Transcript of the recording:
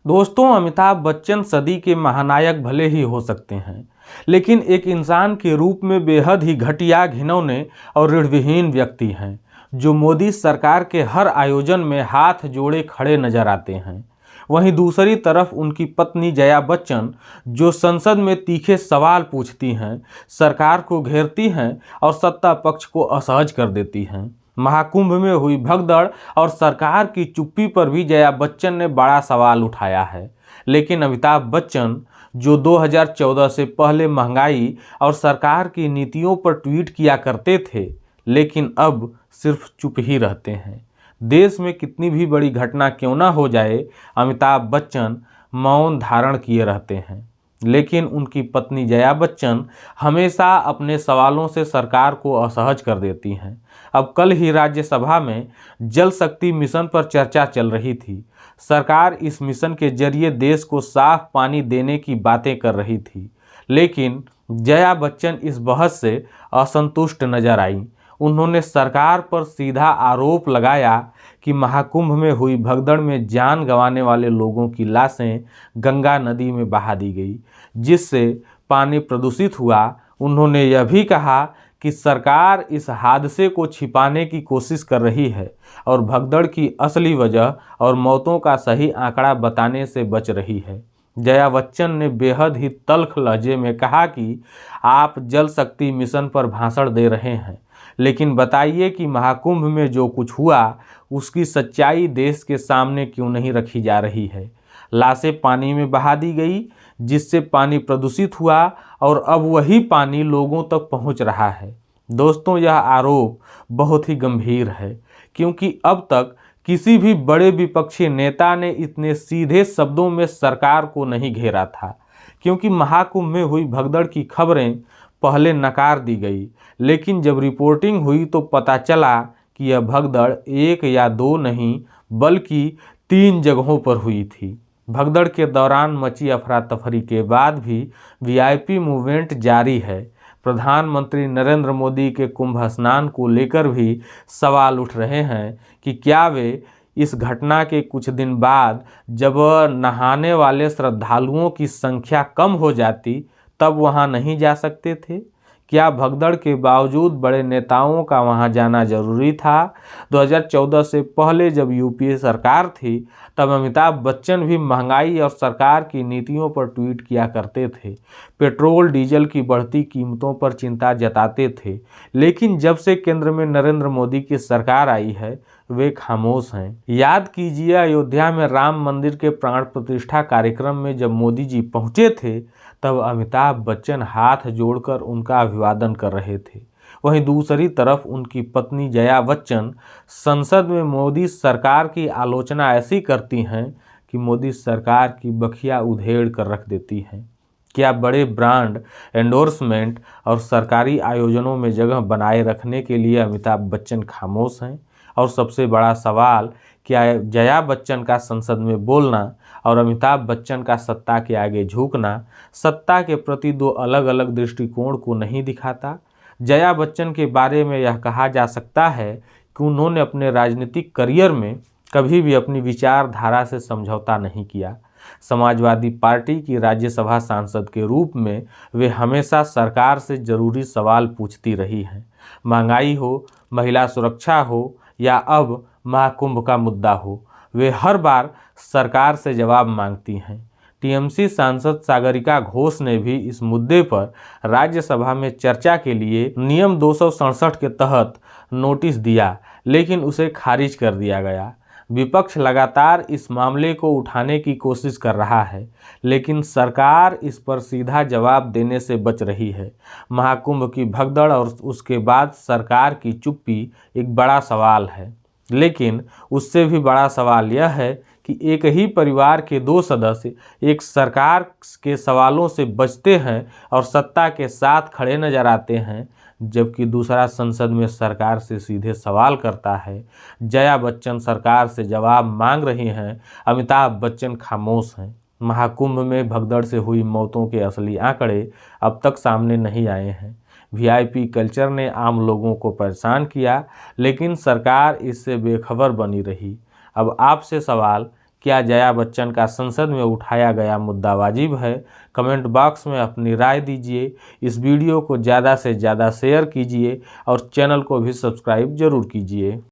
दोस्तों, अमिताभ बच्चन सदी के महानायक भले ही हो सकते हैं, लेकिन एक इंसान के रूप में बेहद ही घटिया, घिनौने और ऋणविहीन व्यक्ति हैं, जो मोदी सरकार के हर आयोजन में हाथ जोड़े खड़े नजर आते हैं। वहीं दूसरी तरफ उनकी पत्नी जया बच्चन, जो संसद में तीखे सवाल पूछती हैं, सरकार को घेरती हैं और सत्ता पक्ष को असहज कर देती हैं। महाकुंभ में हुई भगदड़ और सरकार की चुप्पी पर भी जया बच्चन ने बड़ा सवाल उठाया है। लेकिन अमिताभ बच्चन, जो 2014 से पहले महंगाई और सरकार की नीतियों पर ट्वीट किया करते थे, लेकिन अब सिर्फ चुप ही रहते हैं। देश में कितनी भी बड़ी घटना क्यों ना हो जाए, अमिताभ बच्चन मौन धारण किए रहते हैं। लेकिन उनकी पत्नी जया बच्चन हमेशा अपने सवालों से सरकार को असहज कर देती हैं। अब कल ही राज्यसभा में जल शक्ति मिशन पर चर्चा चल रही थी। सरकार इस मिशन के जरिए देश को साफ पानी देने की बातें कर रही थी, लेकिन जया बच्चन इस बहस से असंतुष्ट नजर आई। उन्होंने सरकार पर सीधा आरोप लगाया कि महाकुंभ में हुई भगदड़ में जान गंवाने वाले लोगों की लाशें गंगा नदी में बहा दी गई, जिससे पानी प्रदूषित हुआ। उन्होंने यह भी कहा कि सरकार इस हादसे को छिपाने की कोशिश कर रही है और भगदड़ की असली वजह और मौतों का सही आंकड़ा बताने से बच रही है। जया बच्चन ने बेहद ही तल्ख लहजे में कहा कि आप जल शक्ति मिशन पर भाषण दे रहे हैं, लेकिन बताइए कि महाकुंभ में जो कुछ हुआ उसकी सच्चाई देश के सामने क्यों नहीं रखी जा रही है। लाशें पानी में बहा दी गई, जिससे पानी प्रदूषित हुआ और अब वही पानी लोगों तक पहुंच रहा है। दोस्तों, यह आरोप बहुत ही गंभीर है, क्योंकि अब तक किसी भी बड़े विपक्षी नेता ने इतने सीधे शब्दों में सरकार को नहीं घेरा था। क्योंकि महाकुंभ में हुई भगदड़ की खबरें पहले नकार दी गई, लेकिन जब रिपोर्टिंग हुई तो पता चला कि यह भगदड़ एक या दो नहीं बल्कि 3 जगहों पर हुई थी। भगदड़ के दौरान मची अफरा तफरी के बाद भी वीआईपी मूवमेंट जारी है। प्रधानमंत्री नरेंद्र मोदी के कुंभ स्नान को लेकर भी सवाल उठ रहे हैं कि क्या वे इस घटना के कुछ दिन बाद, जब नहाने वाले श्रद्धालुओं की संख्या कम हो जाती, तब वहां नहीं जा सकते थे? क्या भगदड़ के बावजूद बड़े नेताओं का वहां जाना जरूरी था? 2014 से पहले जब यूपीए सरकार थी, तब अमिताभ बच्चन भी महंगाई और सरकार की नीतियों पर ट्वीट किया करते थे। पेट्रोल डीजल की बढ़ती कीमतों पर चिंता जताते थे। लेकिन जब से केंद्र में नरेंद्र मोदी की सरकार आई है, वे खामोश हैं। याद कीजिए, अयोध्या में राम मंदिर के प्राण प्रतिष्ठा कार्यक्रम में जब मोदी जी पहुंचे थे, तब अमिताभ बच्चन हाथ जोड़कर उनका अभिवादन कर रहे थे। वहीं दूसरी तरफ उनकी पत्नी जया बच्चन संसद में मोदी सरकार की आलोचना ऐसी करती हैं कि मोदी सरकार की बखिया उधेड़ कर रख देती हैं। क्या बड़े ब्रांड एंडोर्समेंट और सरकारी आयोजनों में जगह बनाए रखने के लिए अमिताभ बच्चन खामोश हैं? और सबसे बड़ा सवाल, क्या जया बच्चन का संसद में बोलना और अमिताभ बच्चन का सत्ता के आगे झुकना सत्ता के प्रति दो अलग अलग दृष्टिकोण को नहीं दिखाता? जया बच्चन के बारे में यह कहा जा सकता है कि उन्होंने अपने राजनीतिक करियर में कभी भी अपनी विचारधारा से समझौता नहीं किया। समाजवादी पार्टी की राज्यसभा सांसद के रूप में वे हमेशा सरकार से जरूरी सवाल पूछती रही हैं। महंगाई हो, महिला सुरक्षा हो या अब महाकुंभ का मुद्दा हो, वे हर बार सरकार से जवाब मांगती हैं। टीएमसी सांसद सागरिका घोष ने भी इस मुद्दे पर राज्यसभा में चर्चा के लिए नियम 267 के तहत नोटिस दिया, लेकिन उसे खारिज कर दिया गया। विपक्ष लगातार इस मामले को उठाने की कोशिश कर रहा है, लेकिन सरकार इस पर सीधा जवाब देने से बच रही है। महाकुंभ की भगदड़ और उसके बाद सरकार की चुप्पी एक बड़ा सवाल है, लेकिन उससे भी बड़ा सवाल यह है कि एक ही परिवार के 2 सदस्य एक सरकार के सवालों से बचते हैं और सत्ता के साथ खड़े नजर आते हैं, जबकि दूसरा संसद में सरकार से सीधे सवाल करता है। जया बच्चन सरकार से जवाब मांग रही हैं, अमिताभ बच्चन खामोश हैं। महाकुंभ में भगदड़ से हुई मौतों के असली आंकड़े अब तक सामने नहीं आए हैं। वीआईपी कल्चर ने आम लोगों को परेशान किया, लेकिन सरकार इससे बेखबर बनी रही। अब आपसे सवाल, क्या जया बच्चन का संसद में उठाया गया मुद्दा वाजिब है? कमेंट बॉक्स में अपनी राय दीजिए। इस वीडियो को ज़्यादा से ज़्यादा शेयर कीजिए और चैनल को भी सब्सक्राइब जरूर कीजिए।